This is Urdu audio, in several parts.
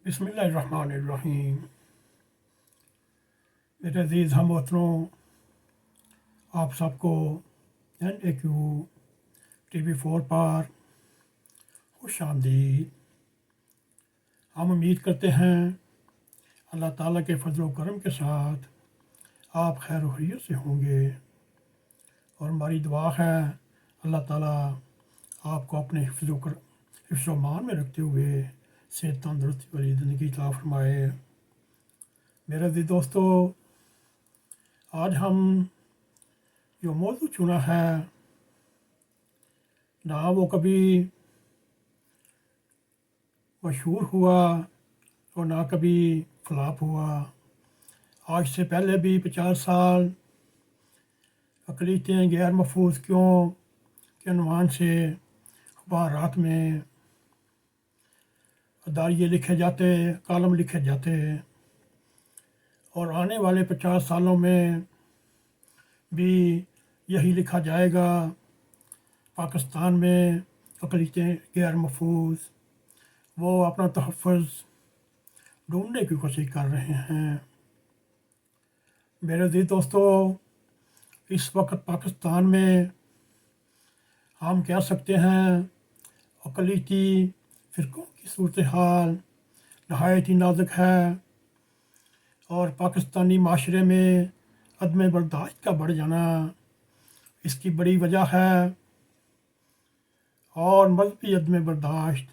بسم اللہ الرحمن الرحیم۔ میرے عزیز ہم وطنوں، آپ سب کو N.a.q TV4 پر خوش آمدید۔ ہم امید کرتے ہیں اللہ تعالیٰ کے فضل و کرم کے ساتھ آپ خیر و خیریت سے ہوں گے، اور ہماری دعا ہے اللہ تعالیٰ آپ کو اپنے حفظ و امان میں رکھتے ہوئے صحت تندرستی والی زندگی عطا فرمائے۔ میرے عزیز دوستو، آج ہم جو موضوع چنا ہے، نہ وہ کبھی مشہور ہوا اور نہ کبھی فلاپ ہوا۔ آج سے پہلے بھی 50 سال اقلیتیں غیر محفوظ کیوں کے عنوان سے اخبارات میں اداریے لکھے جاتے، کالم لکھے جاتے، اور آنے والے 50 سالوں میں بھی یہی لکھا جائے گا۔ پاکستان میں اقلیتیں غیر محفوظ، وہ اپنا تحفظ ڈھونڈنے کی کوشش کر رہے ہیں۔ میرے عزیز دوستو، اس وقت پاکستان میں ہم کہہ سکتے ہیں اقلیتی فرقوں کی صورتحال نہایت ہی نازک ہے، اور پاکستانی معاشرے میں عدم برداشت کا بڑھ جانا اس کی بڑی وجہ ہے، اور مذہبی عدم برداشت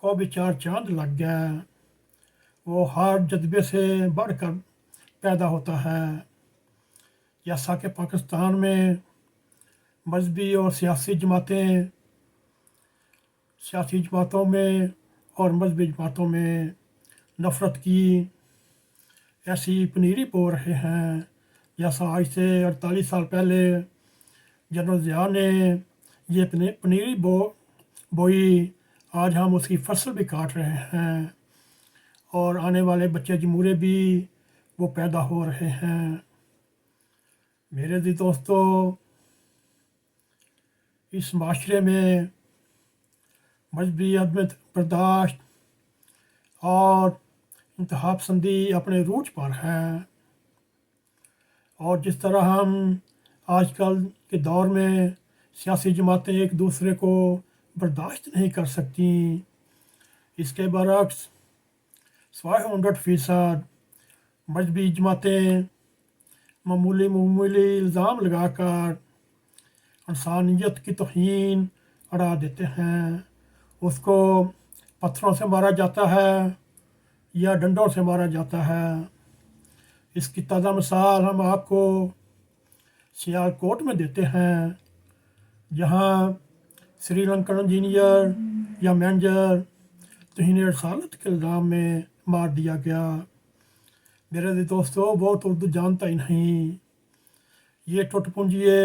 کو بھی 4 چاند لگ گیا۔ وہ ہر جذبے سے بڑھ کر پیدا ہوتا ہے، جیسا کہ پاکستان میں مذہبی اور سیاسی جماعتوں میں اور مذہبی جماعتوں میں نفرت کی ایسی پنیری بو رہے ہیں، جیسا آج سے 48 سال پہلے جنرل ضیاء نے یہ پنیری بوئی۔ آج ہم اس کی فصل بھی کاٹ رہے ہیں، اور آنے والے بچے جمہورے بھی وہ پیدا ہو رہے ہیں۔ میرے عزیز دوستو، اس معاشرے میں مذہبی عدم برداشت اور انتہا پسندی اپنے عروج پر ہے، اور جس طرح ہم آج کل کے دور میں سیاسی جماعتیں ایک دوسرے کو برداشت نہیں کر سکتی، اس کے برعکس 100% مذہبی جماعتیں معمولی الزام لگا کر انسانیت کی توہین اڑا دیتے ہیں۔ اس کو پتھروں سے مارا جاتا ہے یا ڈنڈوں سے مارا جاتا ہے۔ اس کی تازہ مثال ہم آپ کو سیالکوٹ میں دیتے ہیں، جہاں سری لنکن انجینئر یا مینیجر توہین رسالت کے الزام میں مار دیا گیا۔ میرے دوستو، وہ تو اردو جانتا ہی نہیں۔ یہ ٹوٹ پونجیے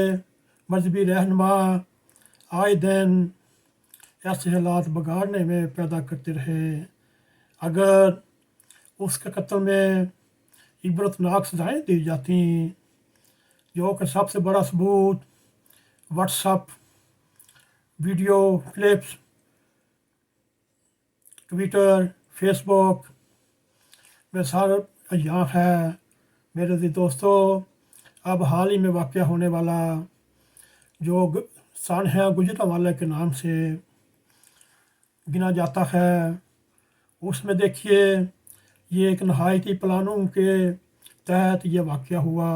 مذہبی رہنما آئے دن ایسے حالات بگاڑنے میں پیدا کرتے رہے۔ اگر اس کے قتل میں عبرتناک سزائیں دی جاتی، جو کہ سب سے بڑا ثبوت WhatsApp video clips, Twitter, Facebook میں سارا یہاں ہے۔ میرے عزیز دوستو، اب حال ہی میں واقع ہونے والا جو سانحہ گوجرانوالہ کے نام سے گنا جاتا ہے، اس میں دیکھیے یہ ایک نہایتی پلانوں کے تحت یہ واقعہ ہوا۔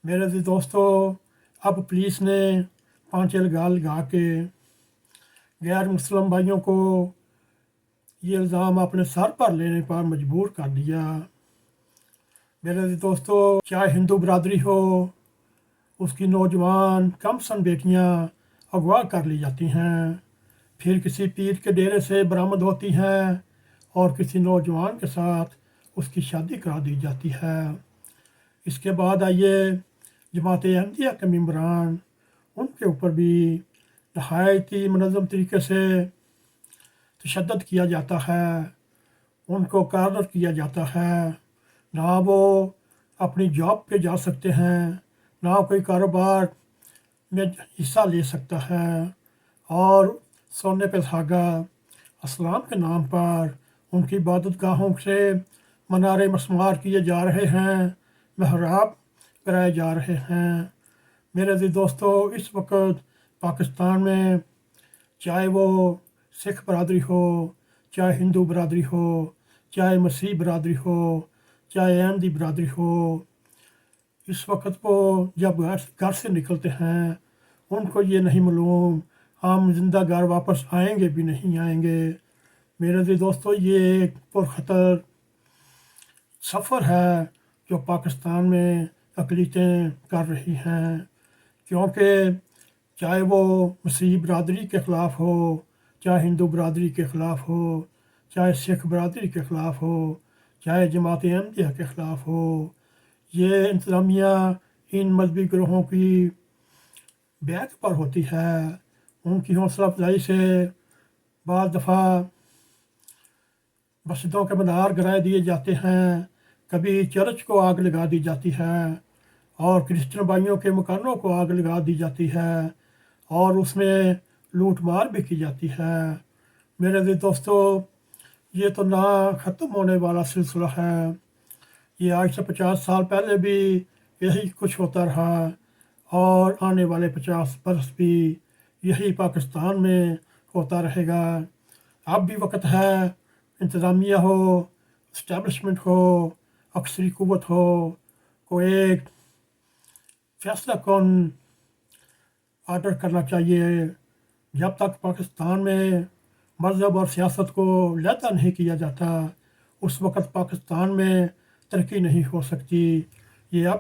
میرے عزیز دوستو، اب پولیس نے پانچے لگا کے غیر مسلم بھائیوں کو یہ الزام اپنے سر پر لینے پر مجبور کر دیا۔ میرے عزیز دوستو، چاہے ہندو برادری ہو، اس کی نوجوان کم سن بیٹیاں اغوا کر لی جاتی ہیں، پھر کسی پیر کے ڈیرے سے برآمد ہوتی ہیں اور کسی نوجوان کے ساتھ اس کی شادی کرا دی جاتی ہے۔ اس کے بعد آئیے جماعت احمدیہ کے ممبران، ان کے اوپر بھی نہایت ہی منظم طریقے سے تشدد کیا جاتا ہے، ان کو کارنر کیا جاتا ہے، نہ وہ اپنی جاب پہ جا سکتے ہیں، نہ کوئی کاروبار میں حصہ لے سکتا ہے، اور سونے پہ سہاگا اسلام کے نام پر ان کی عبادت گاہوں سے منارے مسمار کیے جا رہے ہیں، محراب کرائے جا رہے ہیں۔ میرے عزیز دوستو، اس وقت پاکستان میں چاہے وہ سکھ برادری ہو، چاہے ہندو برادری ہو، چاہے مسیح برادری ہو، چاہے احمدی برادری ہو، اس وقت وہ جب گھر سے نکلتے ہیں ان کو یہ نہیں معلوم ہم زندہ گھر واپس آئیں گے بھی نہیں آئیں گے۔ میرے عزیز دوستو، یہ ایک پرخطر سفر ہے جو پاکستان میں اقلیتیں کر رہی ہیں، کیونکہ چاہے وہ مسیحی برادری کے خلاف ہو، چاہے ہندو برادری کے خلاف ہو، چاہے سکھ برادری کے خلاف ہو، چاہے جماعت احمدیہ کے خلاف ہو، یہ انتظامیہ ان مذہبی گروہوں کی بیک پر ہوتی ہے۔ ان کی حوصلہ افزائی سے بعض دفعہ مسجدوں کے مینار گرائے دیے جاتے ہیں، کبھی چرچ کو آگ لگا دی جاتی ہے، اور کرسچن بھائیوں کے مکانوں کو آگ لگا دی جاتی ہے، اور اس میں لوٹ مار بھی کی جاتی ہے۔ میرے عزیز دوستو، یہ تو نہ ختم ہونے والا سلسلہ ہے۔ یہ آج سے 50 سال پہلے بھی یہی کچھ ہوتا رہا، اور آنے والے 50 برس بھی یہی پاکستان میں ہوتا رہے گا۔ اب بھی وقت ہے، انتظامیہ ہو، اسٹیبلشمنٹ ہو، عسکری قوت ہو، کو ایک فیصلہ کن آرڈر کرنا چاہیے۔ جب تک پاکستان میں مذہب اور سیاست کو علیحدہ نہیں کیا جاتا، اس وقت پاکستان میں ترقی نہیں ہو سکتی۔ یہ اب